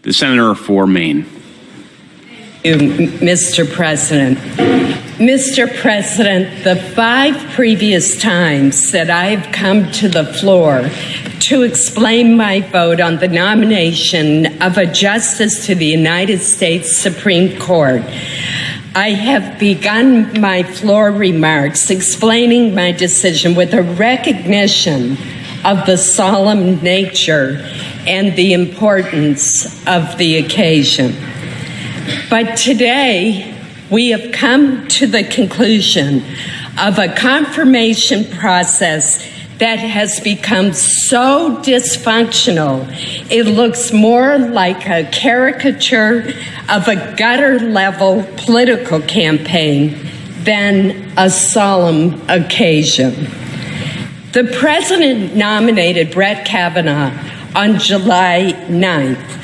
The senator for Maine. Mr. President. Mr. President, the 5 previous times that I've come to the floor to explain my vote on the nomination of a justice to the United States Supreme Court, I have begun my floor remarks explaining my decision with a recognition of the solemn nature and the importance of the occasion. But today, we have come to the conclusion of a confirmation process that has become so dysfunctional, it looks more like a caricature of a gutter-level political campaign than a solemn occasion. The president nominated Brett Kavanaugh on July 9th.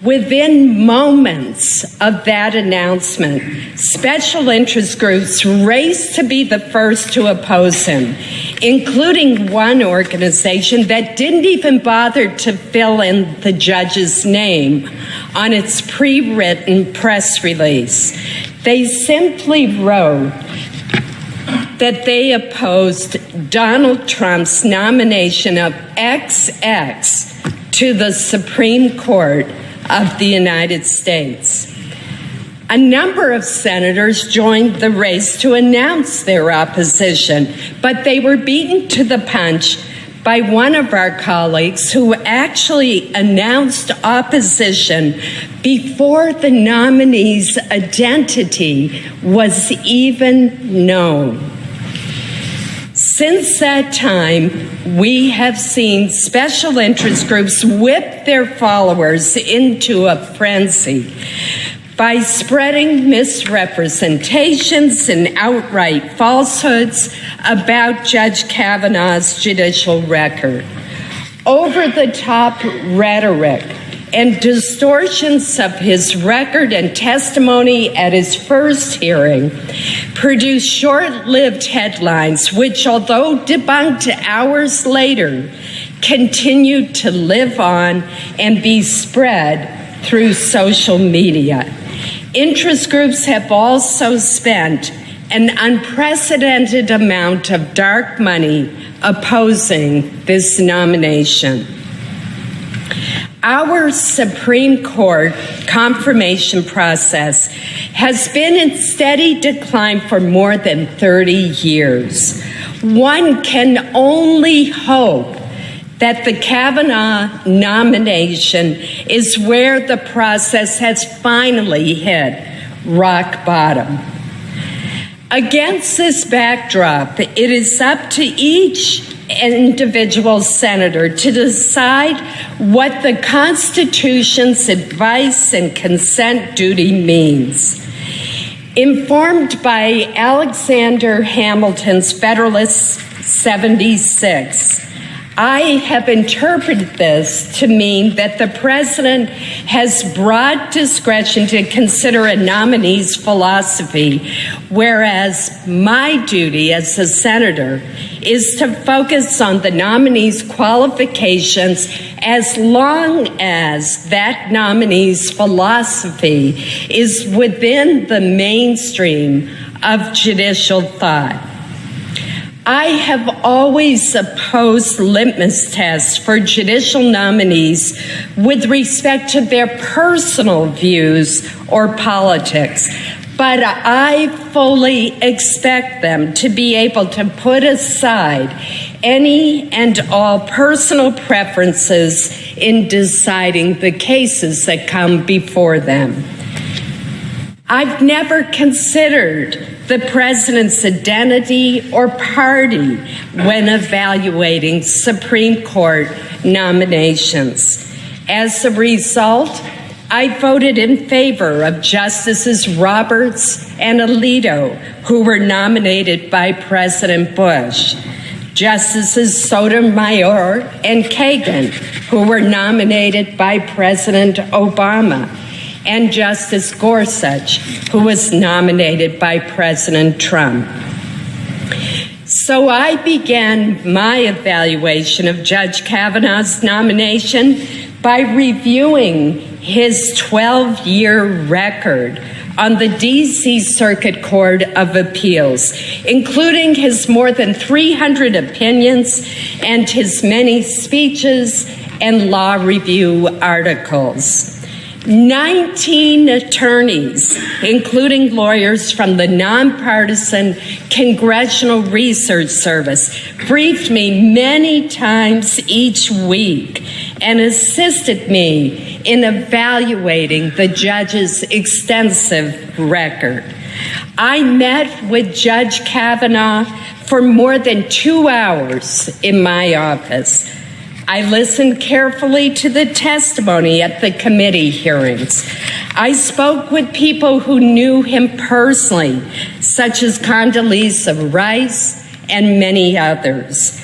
Within moments of that announcement, special interest groups raced to be the first to oppose him, including one organization that didn't even bother to fill in the judge's name on its pre-written press release. They simply wrote that they opposed Donald Trump's nomination of XX to the Supreme Court of the United States. A number of senators joined the race to announce their opposition, but they were beaten to the punch by one of our colleagues who actually announced opposition before the nominee's identity was even known. Since that time, we have seen special interest groups whip their followers into a frenzy by spreading misrepresentations and outright falsehoods about Judge Kavanaugh's judicial record. Over-the-top rhetoric and distortions of his record and testimony at his first hearing produced short-lived headlines which, although debunked hours later, continued to live on and be spread through social media. Interest groups have also spent an unprecedented amount of dark money opposing this nomination. Our Supreme Court confirmation process has been in steady decline for more than 30 years. One can only hope that the Kavanaugh nomination is where the process has finally hit rock bottom. Against this backdrop, it is up to each individual senator to decide what the Constitution's advice and consent duty means. Informed by Alexander Hamilton's Federalist 76, I have interpreted this to mean that the president has broad discretion to consider a nominee's philosophy, whereas my duty as a senator is to focus on the nominee's qualifications as long as that nominee's philosophy is within the mainstream of judicial thought. I have always opposed litmus tests for judicial nominees with respect to their personal views or politics, but I fully expect them to be able to put aside any and all personal preferences in deciding the cases that come before them. I've never considered the president's identity or party when evaluating Supreme Court nominations. As a result, I voted in favor of Justices Roberts and Alito, who were nominated by President Bush, Justices Sotomayor and Kagan, who were nominated by President Obama, and Justice Gorsuch, who was nominated by President Trump. So I began my evaluation of Judge Kavanaugh's nomination by reviewing his 12-year record on the D.C. Circuit Court of Appeals, including his more than 300 opinions and his many speeches and law review articles. 19 attorneys, including lawyers from the nonpartisan Congressional Research Service, briefed me many times each week and assisted me in evaluating the judge's extensive record. I met with Judge Kavanaugh for more than 2 hours in my office. I listened carefully to the testimony at the committee hearings. I spoke with people who knew him personally, such as Condoleezza Rice and many others.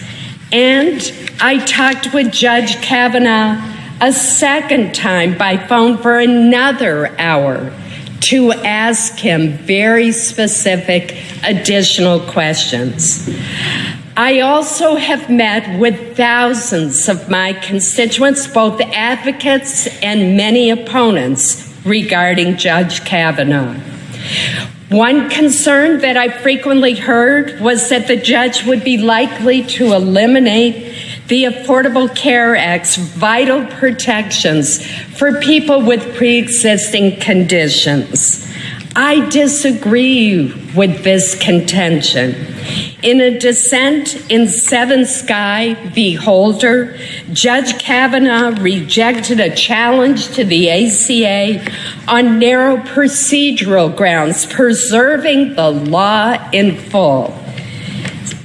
And I talked with Judge Kavanaugh a second time by phone for another hour to ask him very specific additional questions. I also have met with thousands of my constituents, both advocates and many opponents, regarding Judge Kavanaugh. One concern that I frequently heard was that the judge would be likely to eliminate the Affordable Care Act's vital protections for people with pre-existing conditions. I disagree with this contention. In a dissent in Seven Sky v. Holder, Judge Kavanaugh rejected a challenge to the ACA on narrow procedural grounds, preserving the law in full.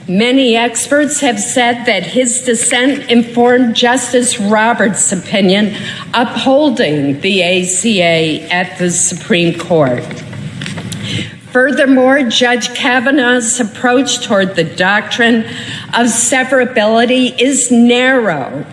Many experts have said that his dissent informed Justice Roberts' opinion upholding the ACA at the Supreme Court. Furthermore, Judge Kavanaugh's approach toward the doctrine of severability is narrow.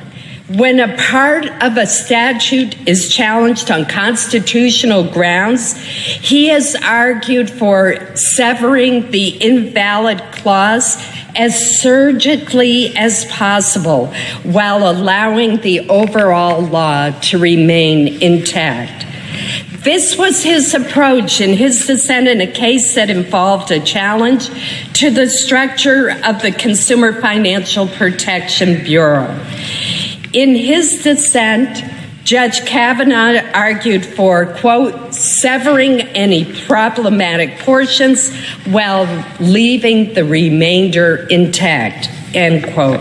When a part of a statute is challenged on constitutional grounds, he has argued for severing the invalid clause as surgically as possible while allowing the overall law to remain intact. This was his approach in his dissent in a case that involved a challenge to the structure of the Consumer Financial Protection Bureau. In his dissent, Judge Kavanaugh argued for, quote, severing any problematic portions while leaving the remainder intact, end quote.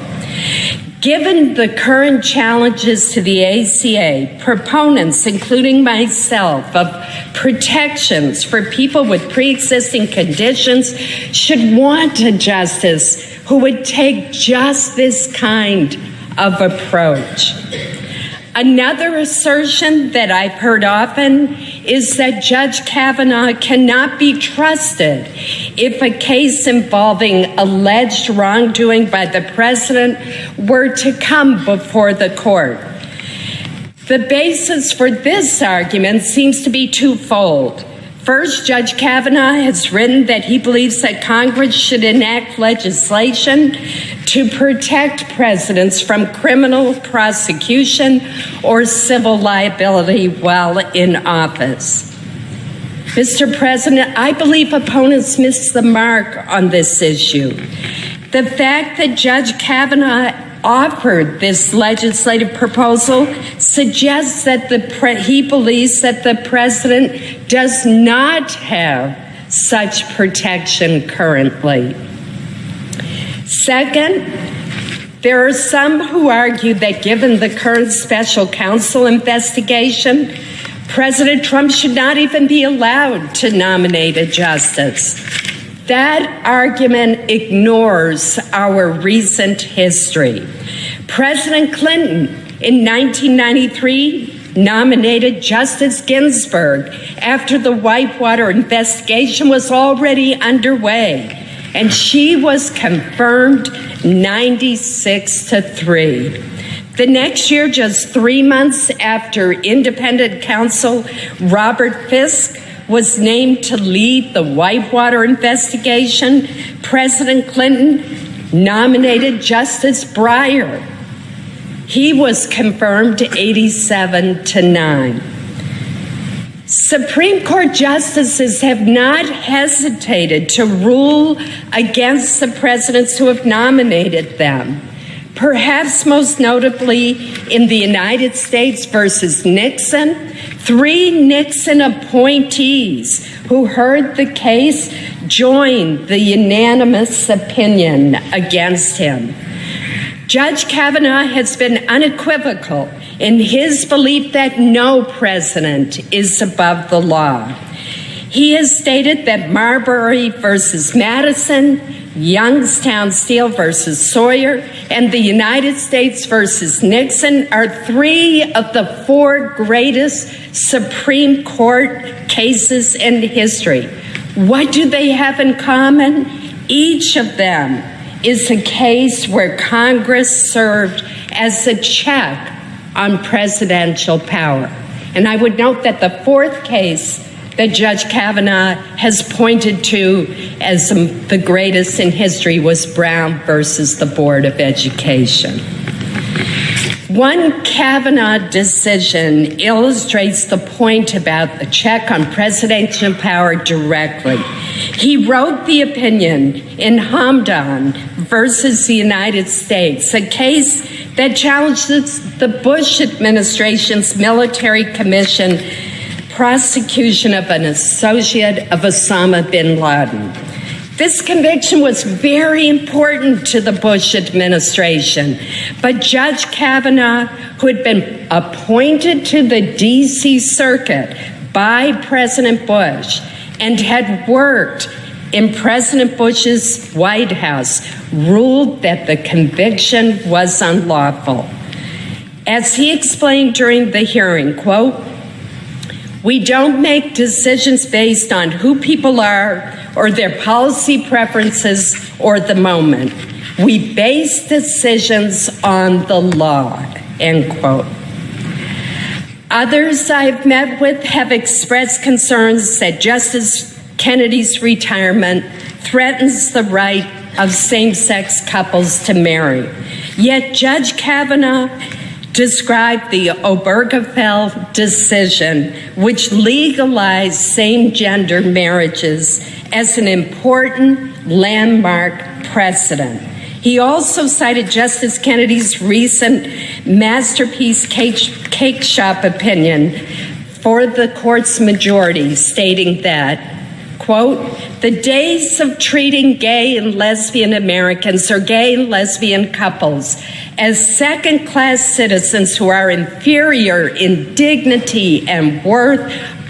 Given the current challenges to the ACA, proponents, including myself, of protections for people with pre-existing conditions should want a justice who would take just this kind of approach. Another assertion that I've heard often is that Judge Kavanaugh cannot be trusted if a case involving alleged wrongdoing by the president were to come before the court. The basis for this argument seems to be twofold. First, Judge Kavanaugh has written that he believes that Congress should enact legislation to protect presidents from criminal prosecution or civil liability while in office. Mr. President, I believe opponents miss the mark on this issue. The fact that Judge Kavanaugh offered this legislative proposal suggests that he believes that the president does not have such protection currently. Second, there are some who argue that given the current special counsel investigation, President Trump should not even be allowed to nominate a justice. That argument ignores our recent history. President Clinton in 1993 nominated Justice Ginsburg after the Whitewater investigation was already underway, and she was confirmed 96-3. The next year, just 3 months after independent counsel Robert Fisk was named to lead the Whitewater investigation, President Clinton nominated Justice Breyer. He was confirmed 87-9. Supreme Court justices have not hesitated to rule against the presidents who have nominated them. Perhaps most notably in the United States versus Nixon, 3 Nixon appointees who heard the case joined the unanimous opinion against him. Judge Kavanaugh has been unequivocal in his belief that no president is above the law. He has stated that Marbury versus Madison, Youngstown Steel versus Sawyer, and the United States versus Nixon are 3 of the 4 greatest Supreme Court cases in history. What do they have in common? Each of them is a case where Congress served as a check on presidential power. And I would note that the 4th case that Judge Kavanaugh has pointed to as the greatest in history was Brown versus the Board of Education. One Kavanaugh decision illustrates the point about the check on presidential power directly. He wrote the opinion in Hamdan versus the United States, a case that challenges the Bush administration's military commission prosecution of an associate of Osama bin Laden. This conviction was very important to the Bush administration, but Judge Kavanaugh, who had been appointed to the D.C. Circuit by President Bush and had worked in President Bush's White House, ruled that the conviction was unlawful. As he explained during the hearing, quote, "We don't make decisions based on who people are or their policy preferences or the moment. We base decisions on the law," end quote. Others I've met with have expressed concerns that Justice Kennedy's retirement threatens the right of same-sex couples to marry. Yet Judge Kavanaugh described the Obergefell decision, which legalized same-gender marriages, as an important landmark precedent. He also cited Justice Kennedy's recent masterpiece cake shop opinion for the court's majority, stating that, quote, "The days of treating gay and lesbian Americans or gay and lesbian couples as second-class citizens who are inferior in dignity and worth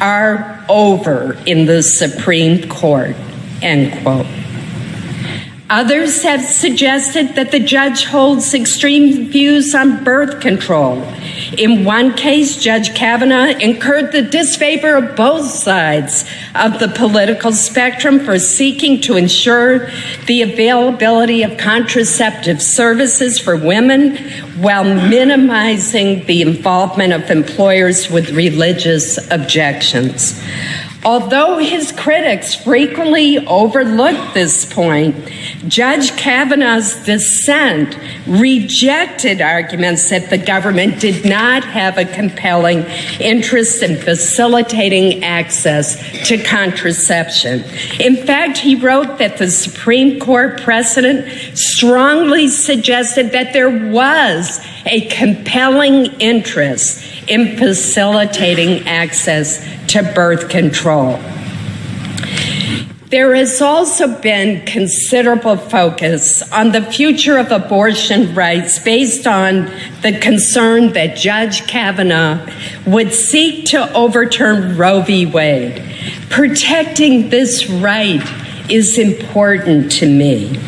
are over in the Supreme Court," end quote. Others have suggested that the judge holds extreme views on birth control. In one case, Judge Kavanaugh incurred the disfavor of both sides of the political spectrum for seeking to ensure the availability of contraceptive services for women while minimizing the involvement of employers with religious objections. Although his critics frequently overlooked this point, Judge Kavanaugh's dissent rejected arguments that the government did not have a compelling interest in facilitating access to contraception. In fact, he wrote that the Supreme Court precedent strongly suggested that there was a compelling interest in facilitating access to birth control. There has also been considerable focus on the future of abortion rights based on the concern that Judge Kavanaugh would seek to overturn Roe v. Wade. Protecting this right is important to me.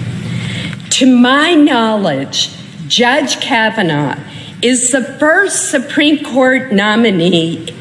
To my knowledge, Judge Kavanaugh is the first Supreme Court nominee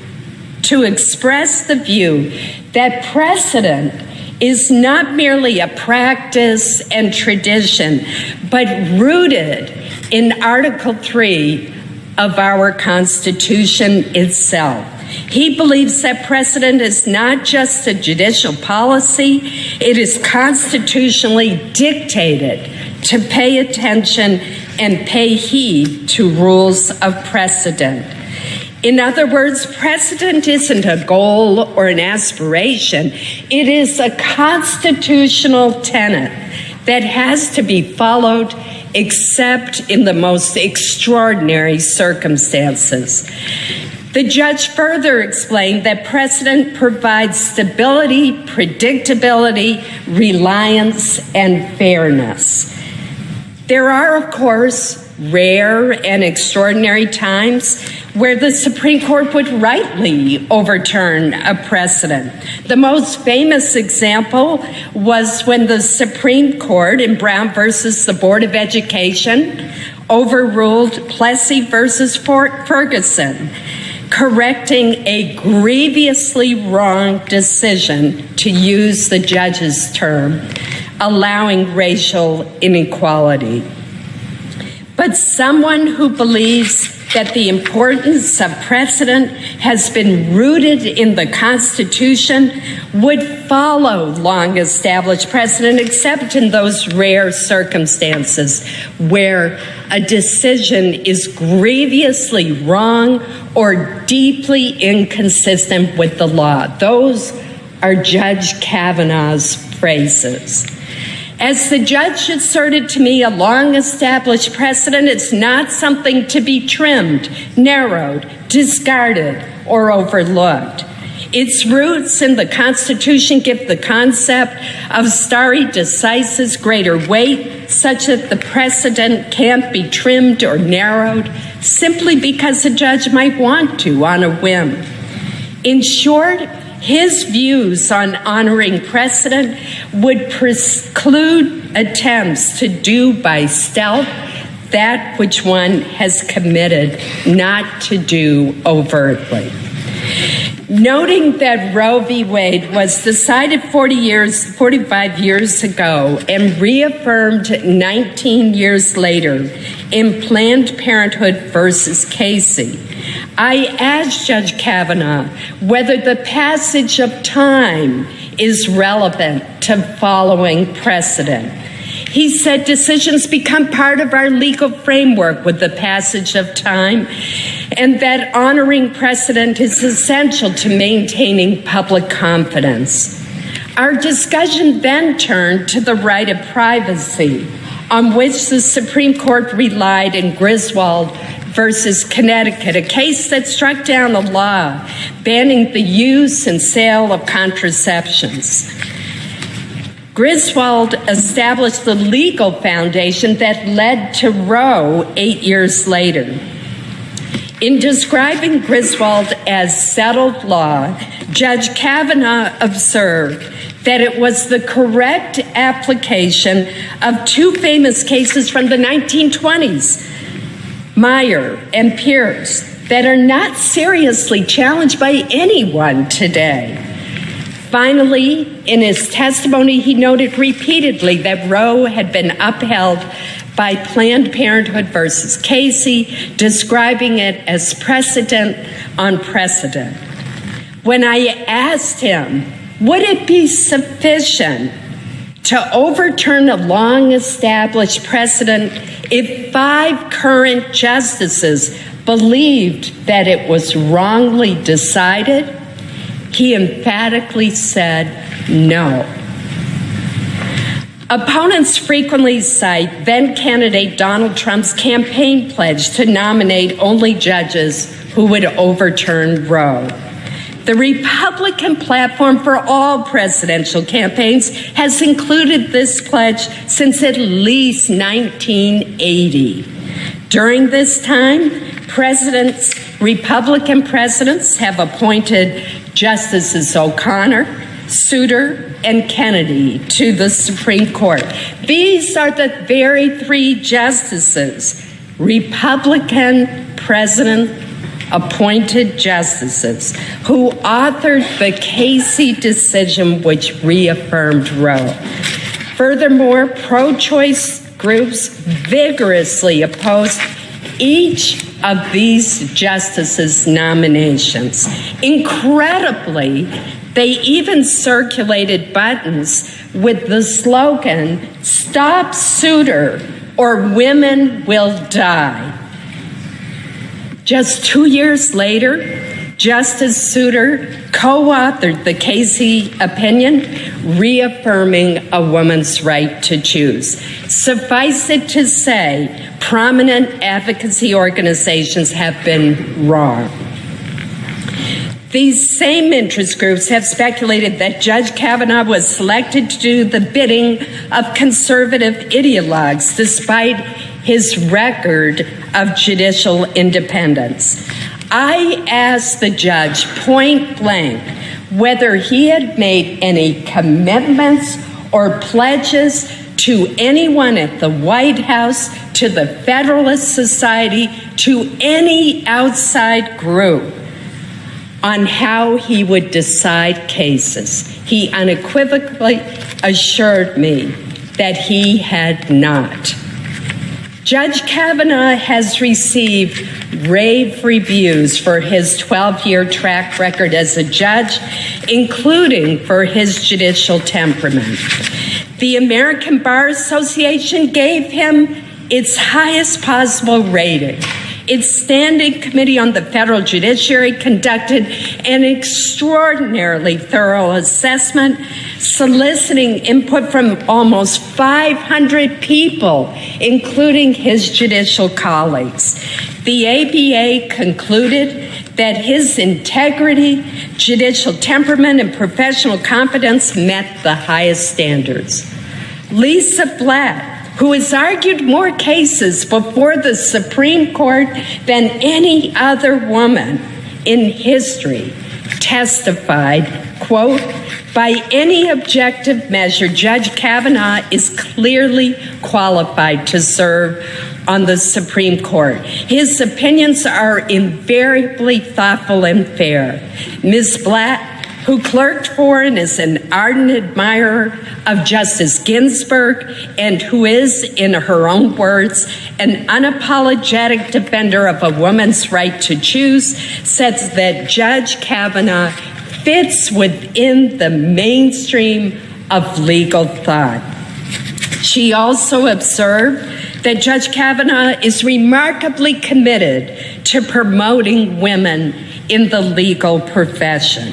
to express the view that precedent is not merely a practice and tradition, but rooted in Article 3 of our Constitution itself. He believes that precedent is not just a judicial policy, it is constitutionally dictated to pay attention and pay heed to rules of precedent. In other words, precedent isn't a goal or an aspiration. It is a constitutional tenet that has to be followed except in the most extraordinary circumstances. The judge further explained that precedent provides stability, predictability, reliance, and fairness. There are, of course, rare and extraordinary times where the Supreme Court would rightly overturn a precedent. The most famous example was when the Supreme Court in Brown versus the Board of Education overruled Plessy versus Ferguson, correcting a grievously wrong decision, to use the judge's term, allowing racial inequality. But someone who believes that the importance of precedent has been rooted in the Constitution would follow long-established precedent, except in those rare circumstances where a decision is grievously wrong or deeply inconsistent with the law. Those are Judge Kavanaugh's phrases. As the judge asserted to me, a long-established precedent is not something to be trimmed, narrowed, discarded, or overlooked. Its roots in the Constitution give the concept of stare decisis greater weight, such that the precedent can't be trimmed or narrowed simply because a judge might want to on a whim. In short, his views on honoring precedent would preclude attempts to do by stealth that which one has committed not to do overtly. Noting that Roe v. Wade was decided 45 years ago and reaffirmed 19 years later in Planned Parenthood versus Casey, I asked Judge Kavanaugh whether the passage of time is relevant to following precedent. He said decisions become part of our legal framework with the passage of time, and that honoring precedent is essential to maintaining public confidence. Our discussion then turned to the right of privacy, on which the Supreme Court relied in Griswold versus Connecticut, a case that struck down a law banning the use and sale of contraceptions. Griswold established the legal foundation that led to Roe 8 years later. In describing Griswold as settled law, Judge Kavanaugh observed that it was the correct application of two famous cases from the 1920s, Meyer and Pierce, that are not seriously challenged by anyone today. Finally, in his testimony, he noted repeatedly that Roe had been upheld by Planned Parenthood versus Casey, describing it as precedent on precedent. When I asked him, would it be sufficient to overturn a long-established precedent if 5 current justices believed that it was wrongly decided? He emphatically said no. Opponents frequently cite then-candidate Donald Trump's campaign pledge to nominate only judges who would overturn Roe. The Republican platform for all presidential campaigns has included this pledge since at least 1980. During this time, Republican presidents have appointed Justices O'Connor, Souter, and Kennedy to the Supreme Court. These are the very 3 justices, Republican president-appointed justices, who authored the Casey decision which reaffirmed Roe. Furthermore, pro-choice groups vigorously opposed each of these justices' nominations. Incredibly, they even circulated buttons with the slogan, "Stop Souter or Women Will Die." Just 2 years later, Justice Souter co-authored the Casey opinion, reaffirming a woman's right to choose. Suffice it to say, prominent advocacy organizations have been wrong. These same interest groups have speculated that Judge Kavanaugh was selected to do the bidding of conservative ideologues despite his record of judicial independence. I asked the judge point blank whether he had made any commitments or pledges to anyone at the White House, to the Federalist Society, to any outside group on how he would decide cases. He unequivocally assured me that he had not. Judge Kavanaugh has received rave reviews for his 12-year track record as a judge, including for his judicial temperament. The American Bar Association gave him its highest possible rating. Its Standing Committee on the Federal Judiciary conducted an extraordinarily thorough assessment, soliciting input from almost 500 people, including his judicial colleagues. The ABA concluded that his integrity, judicial temperament, and professional competence met the highest standards. Lisa Blatt, who has argued more cases before the Supreme Court than any other woman in history, testified, quote, "By any objective measure, Judge Kavanaugh is clearly qualified to serve on the Supreme Court. His opinions are invariably thoughtful and fair." Ms. Blatt, who clerked for and is an ardent admirer of Justice Ginsburg, and who is, in her own words, an unapologetic defender of a woman's right to choose, says that Judge Kavanaugh fits within the mainstream of legal thought. She also observed that Judge Kavanaugh is remarkably committed to promoting women in the legal profession.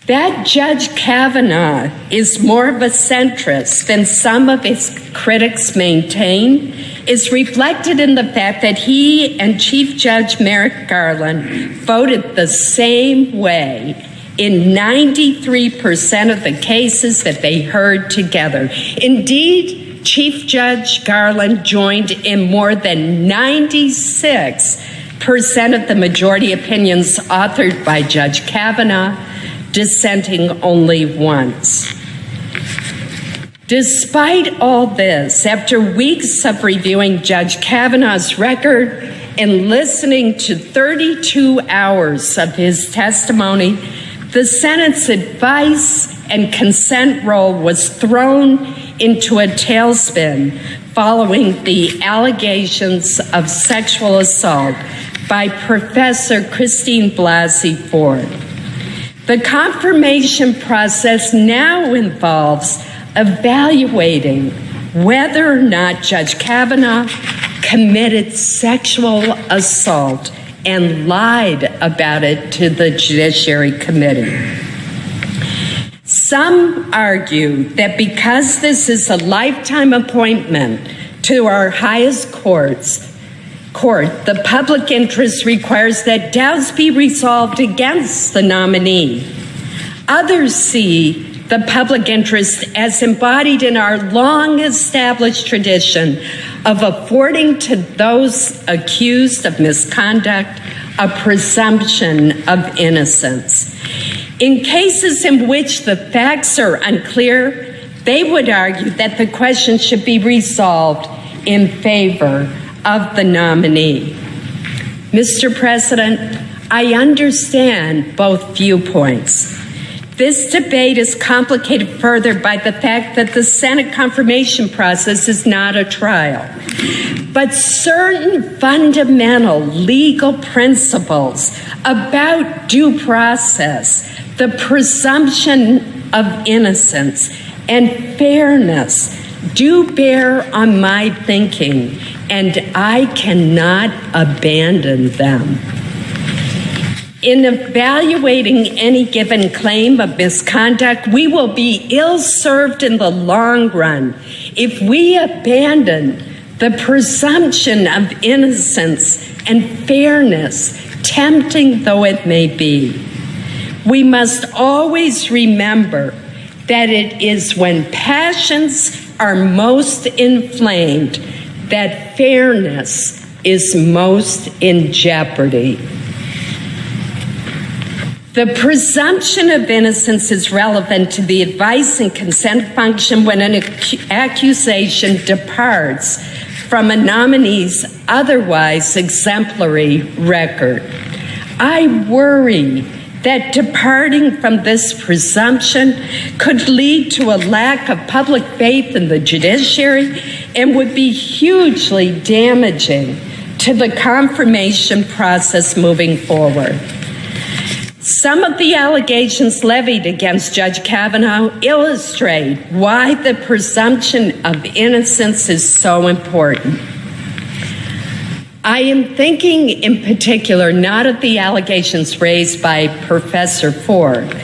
That Judge Kavanaugh is more of a centrist than some of his critics maintain is reflected in the fact that he and Chief Judge Merrick Garland voted the same way in 93% of the cases that they heard together. Indeed, Chief Judge Garland joined in more than 96% of the majority opinions authored by Judge Kavanaugh, dissenting only once. Despite all this, after weeks of reviewing Judge Kavanaugh's record and listening to 32 hours of his testimony, the Senate's advice and consent role was thrown into a tailspin following the allegations of sexual assault by Professor Christine Blasey Ford. The confirmation process now involves evaluating whether or not Judge Kavanaugh committed sexual assault and lied about it to the Judiciary Committee. Some argue that because this is a lifetime appointment to our highest court, the public interest requires that doubts be resolved against the nominee. Others see the public interest as embodied in our long-established tradition of affording to those accused of misconduct a presumption of innocence. In cases in which the facts are unclear, they would argue that the question should be resolved in favor of the nominee. Mr. President, I understand both viewpoints. This debate is complicated further by the fact that the Senate confirmation process is not a trial. But certain fundamental legal principles about due process, the presumption of innocence, and fairness do bear on my thinking and I cannot abandon them. In evaluating any given claim of misconduct, we will be ill-served in the long run if we abandon the presumption of innocence and fairness, tempting though it may be. We must always remember that it is when passions are most inflamed that fairness is most in jeopardy. The presumption of innocence is relevant to the advice and consent function when an accusation departs from a nominee's otherwise exemplary record. I worry that departing from this presumption could lead to a lack of public faith in the judiciary and would be hugely damaging to the confirmation process moving forward. Some of the allegations levied against Judge Kavanaugh illustrate why the presumption of innocence is so important. I am thinking in particular not of the allegations raised by Professor Ford,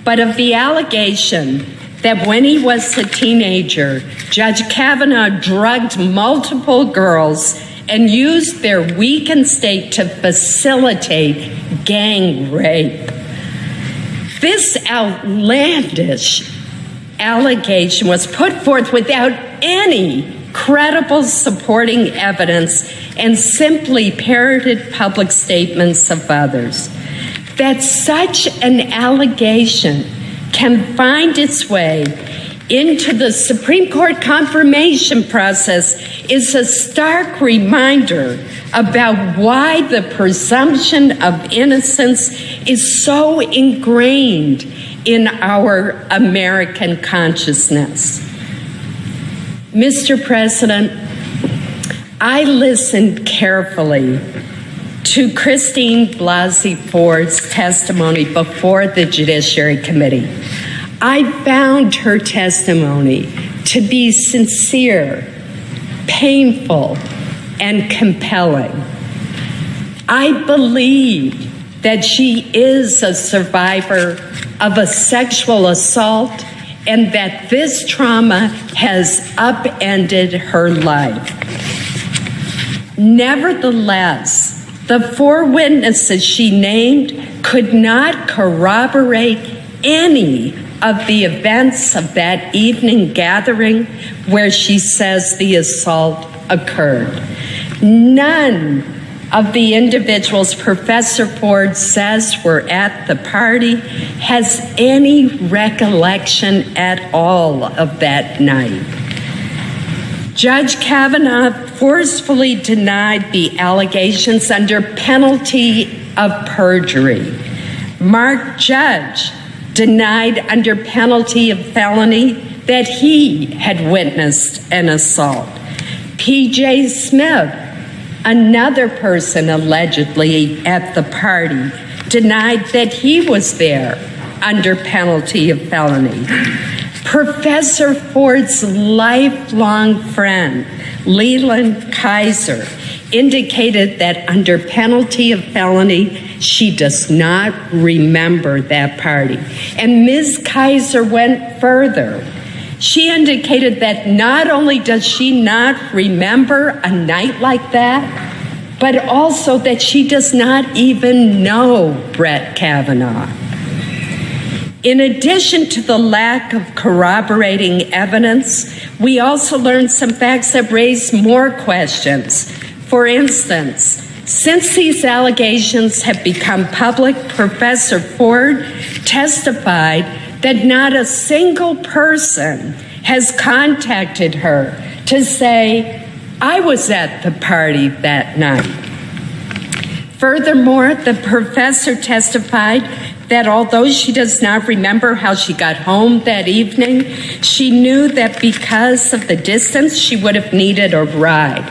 but of the allegation that when he was a teenager, Judge Kavanaugh drugged multiple girls and used their weakened state to facilitate gang rape. This outlandish allegation was put forth without any credible supporting evidence and simply parroted public statements of others. That such an allegation can find its way into the Supreme Court confirmation process is a stark reminder about why the presumption of innocence is so ingrained in our American consciousness. Mr. President, I listened carefully to Christine Blasey Ford's testimony before the Judiciary Committee. I found her testimony to be sincere, painful, and compelling. I believe that she is a survivor of a sexual assault and that this trauma has upended her life. Nevertheless, the 4 witnesses she named could not corroborate any of the events of that evening gathering where she says the assault occurred. None of the individuals Professor Ford says were at the party has any recollection at all of that night. Judge Kavanaugh forcefully denied the allegations under penalty of perjury. Mark Judge denied under penalty of felony that he had witnessed an assault. P.J. Smith, another person allegedly at the party, denied that he was there under penalty of felony. Professor Ford's lifelong friend, Leland Kaiser, indicated that under penalty of felony, she does not remember that party. And Ms. Kaiser went further. She indicated that not only does she not remember a night like that, but also that she does not even know Brett Kavanaugh. In addition to the lack of corroborating evidence, we also learned some facts that raise more questions. For instance, since these allegations have become public, Professor Ford testified that not a single person has contacted her to say, I was at the party that night. Furthermore, the professor testified that although she does not remember how she got home that evening, she knew that because of the distance, she would have needed a ride.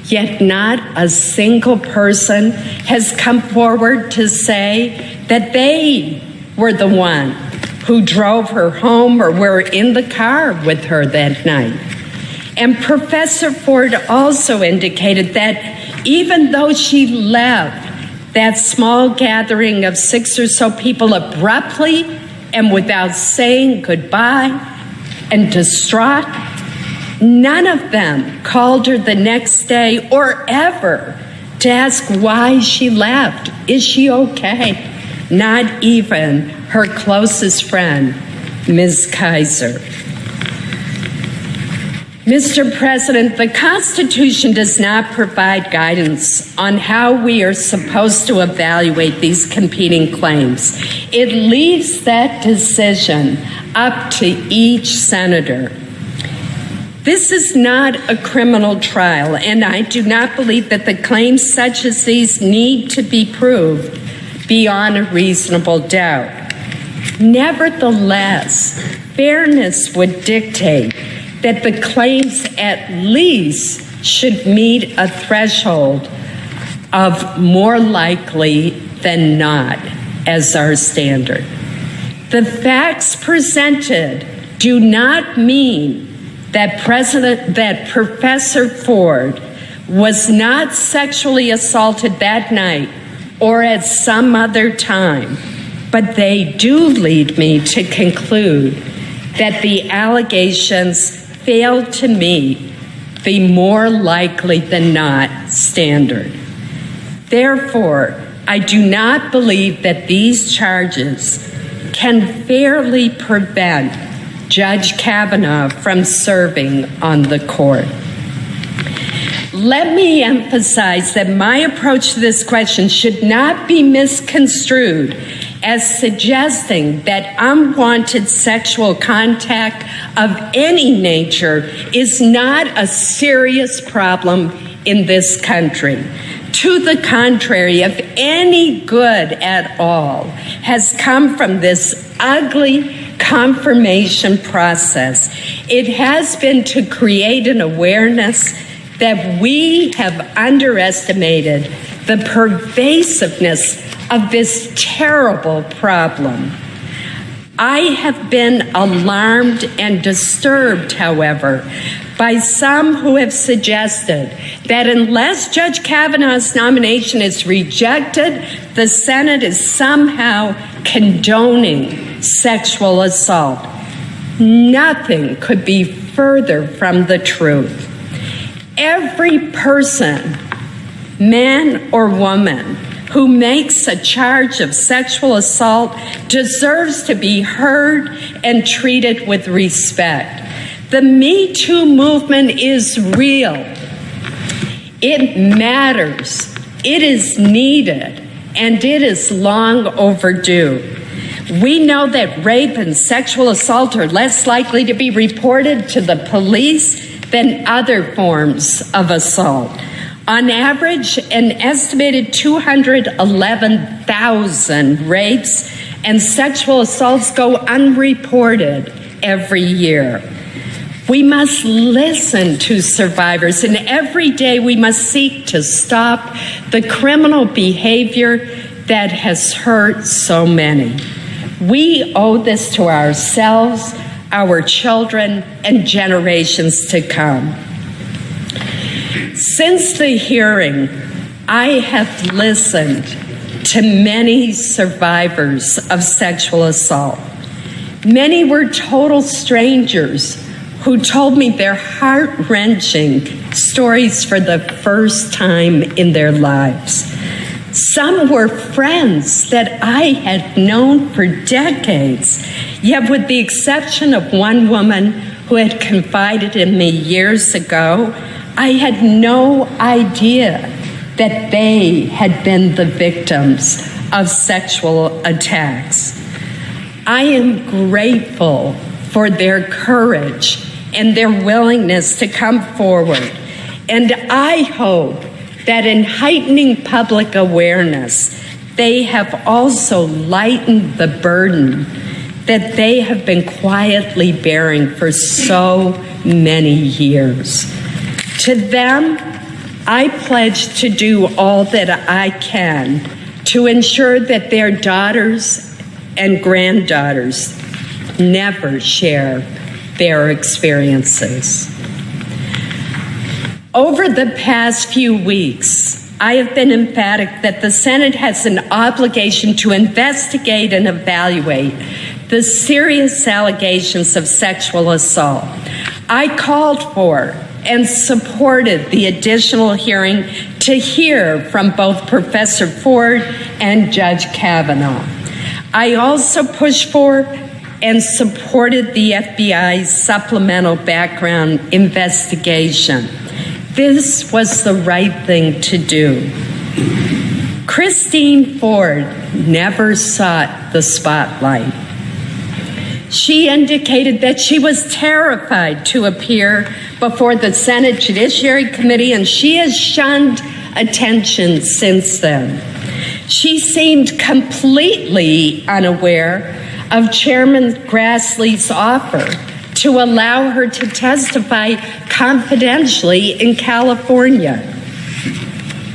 Yet not a single person has come forward to say that they were the one who drove her home or were in the car with her that night. And Professor Ford also indicated that even though she left that small gathering of 6 or so people abruptly and without saying goodbye and distraught, none of them called her the next day or ever to ask why she left. Is she okay? Not even her closest friend, Ms. Kaiser. Mr. President, the Constitution does not provide guidance on how we are supposed to evaluate these competing claims. It leaves that decision up to each senator. This is not a criminal trial, and I do not believe that the claims such as these need to be proved beyond a reasonable doubt. Nevertheless, fairness would dictate that the claims at least should meet a threshold of more likely than not as our standard. The facts presented do not mean that Professor Ford was not sexually assaulted that night or at some other time, but they do lead me to conclude that the allegations failed to meet the more likely than not standard. Therefore, I do not believe that these charges can fairly prevent Judge Kavanaugh from serving on the court. Let me emphasize that my approach to this question should not be misconstrued as suggesting that unwanted sexual contact of any nature is not a serious problem in this country. To the contrary, if any good at all has come from this ugly confirmation process, it has been to create an awareness that we have underestimated the pervasiveness of this terrible problem. I have been alarmed and disturbed, however, by some who have suggested that unless Judge Kavanaugh's nomination is rejected, the Senate is somehow condoning sexual assault. Nothing could be further from the truth. Every person, man or woman, who makes a charge of sexual assault deserves to be heard and treated with respect. The Me Too movement is real. It matters. It is needed, and it is long overdue. We know that rape and sexual assault are less likely to be reported to the police than other forms of assault. On average, an estimated 211,000 rapes and sexual assaults go unreported every year. We must listen to survivors, and every day we must seek to stop the criminal behavior that has hurt so many. We owe this to ourselves, our children, and generations to come. Since the hearing, I have listened to many survivors of sexual assault. Many were total strangers who told me their heart-wrenching stories for the first time in their lives. Some were friends that I had known for decades, yet with the exception of one woman who had confided in me years ago, I had no idea that they had been the victims of sexual attacks. I am grateful for their courage and their willingness to come forward, and I hope that in heightening public awareness, they have also lightened the burden that they have been quietly bearing for so many years. To them, I pledge to do all that I can to ensure that their daughters and granddaughters never share their experiences. Over the past few weeks, I have been emphatic that the Senate has an obligation to investigate and evaluate the serious allegations of sexual assault. I called for and supported the additional hearing to hear from both Professor Ford and Judge Kavanaugh. I also pushed for and supported the FBI's supplemental background investigation. This was the right thing to do. Christine Ford never sought the spotlight. She indicated that she was terrified to appear before the Senate Judiciary Committee, and she has shunned attention since then. She seemed completely unaware of Chairman Grassley's offer to allow her to testify confidentially in California.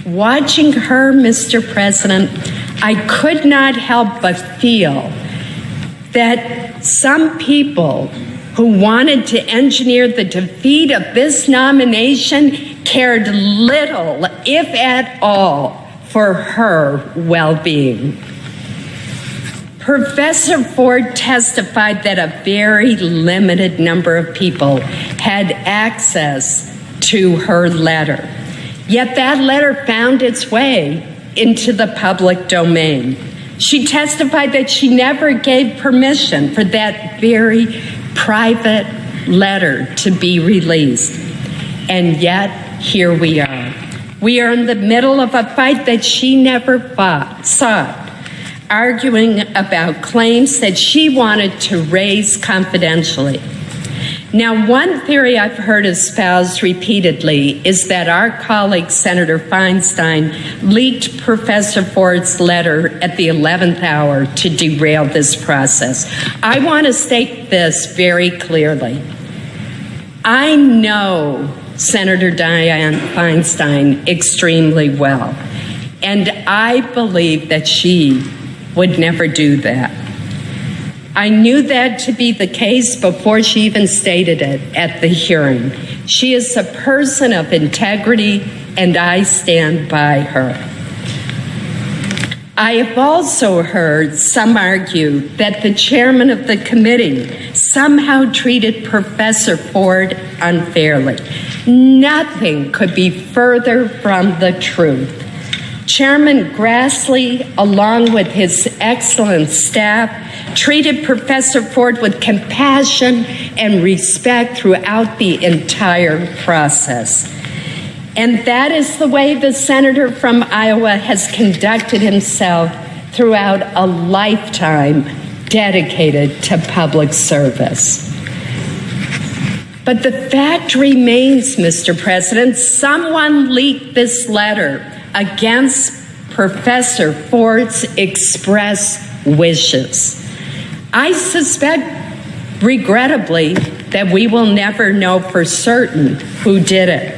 Watching her, Mr. President, I could not help but feel that some people who wanted to engineer the defeat of this nomination cared little, if at all, for her well-being. Professor Ford testified that a very limited number of people had access to her letter. Yet that letter found its way into the public domain. She testified that she never gave permission for that very private letter to be released. And yet, here we are. We are in the middle of a fight that she never sought, arguing about claims that she wanted to raise confidentially. Now, one theory I've heard espoused repeatedly is that our colleague, Senator Feinstein, leaked Professor Ford's letter at the 11th hour to derail this process. I want to state this very clearly. I know Senator Dianne Feinstein extremely well, and I believe that she would never do that. I knew that to be the case before she even stated it at the hearing. She is a person of integrity, and I stand by her. I have also heard some argue that the chairman of the committee somehow treated Professor Ford unfairly. Nothing could be further from the truth. Chairman Grassley, along with his excellent staff, treated Professor Ford with compassion and respect throughout the entire process. And that is the way the senator from Iowa has conducted himself throughout a lifetime dedicated to public service. But the fact remains, Mr. President, someone leaked this letter against Professor Ford's express wishes. I suspect, regrettably, that we will never know for certain who did it.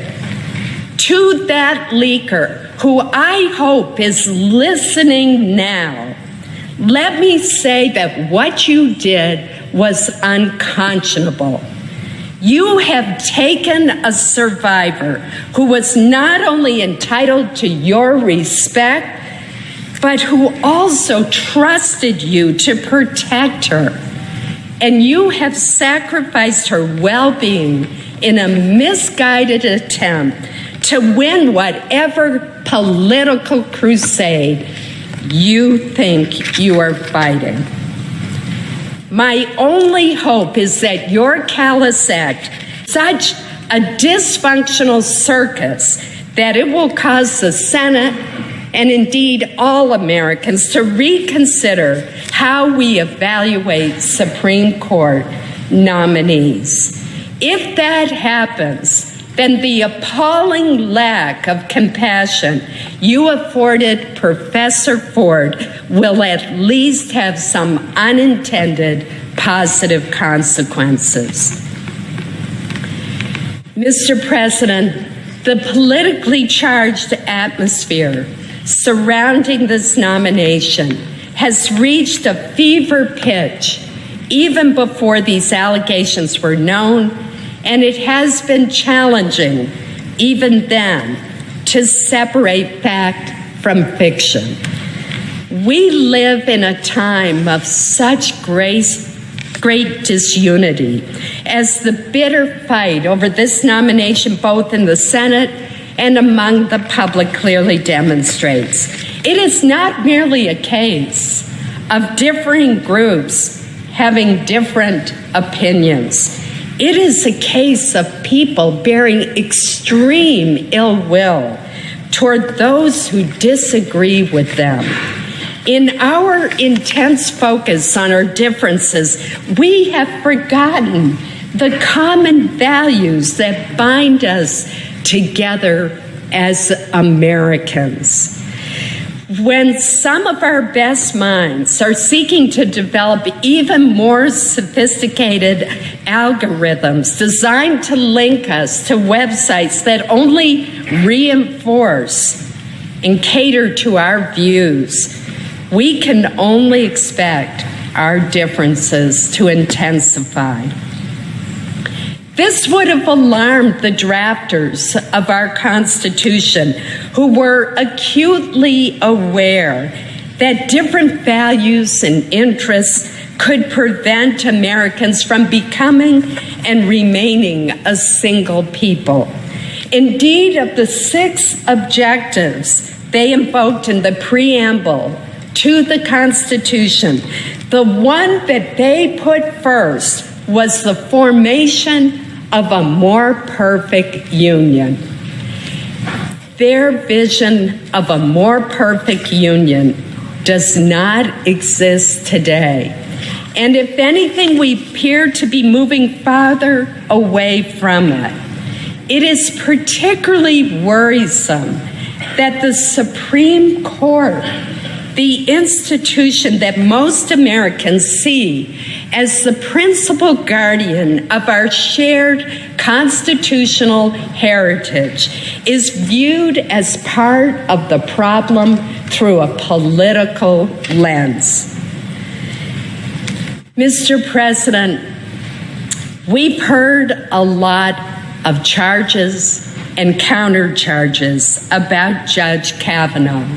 To that leaker, who I hope is listening now, let me say that what you did was unconscionable. You have taken a survivor who was not only entitled to your respect, but who also trusted you to protect her. And you have sacrificed her well-being in a misguided attempt to win whatever political crusade you think you are fighting. My only hope is that your callous act, such a dysfunctional circus, that it will cause the Senate and indeed all Americans to reconsider how we evaluate Supreme Court nominees. If that happens, then the appalling lack of compassion you afforded Professor Ford will at least have some unintended positive consequences. Mr. President, the politically charged atmosphere surrounding this nomination has reached a fever pitch even before these allegations were known, and it has been challenging even then, to separate fact from fiction. We live in a time of such great disunity as the bitter fight over this nomination, both in the Senate and among the public, clearly demonstrates. It is not merely a case of differing groups having different opinions. It is a case of people bearing extreme ill will toward those who disagree with them. In our intense focus on our differences, we have forgotten the common values that bind us together as Americans. When some of our best minds are seeking to develop even more sophisticated algorithms designed to link us to websites that only reinforce and cater to our views, we can only expect our differences to intensify. This would have alarmed the drafters of our Constitution, who were acutely aware that different values and interests could prevent Americans from becoming and remaining a single people. Indeed, of the 6 objectives they invoked in the preamble to the Constitution, the one that they put first was the formation of a more perfect union. Their vision of a more perfect union does not exist today. And if anything, we appear to be moving farther away from it. It is particularly worrisome that the Supreme Court, the institution that most Americans see as the principal guardian of our shared constitutional heritage, is viewed as part of the problem through a political lens. Mr. President, we've heard a lot of charges and countercharges about Judge Kavanaugh.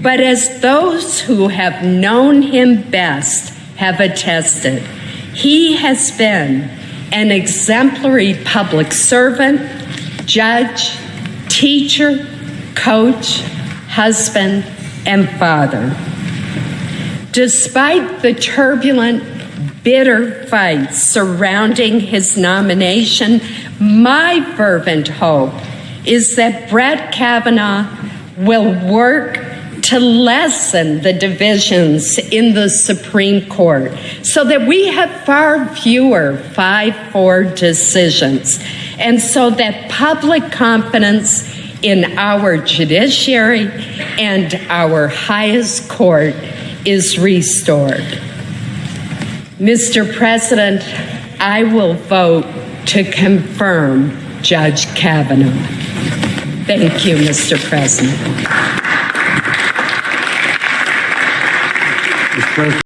But as those who have known him best have attested, he has been an exemplary public servant, judge, teacher, coach, husband, and father. Despite the turbulent, bitter fights surrounding his nomination, my fervent hope is that Brett Kavanaugh will work to lessen the divisions in the Supreme Court so that we have far fewer 5-4 decisions, and so that public confidence in our judiciary and our highest court is restored. Mr. President, I will vote to confirm Judge Kavanaugh. Thank you, Mr. President.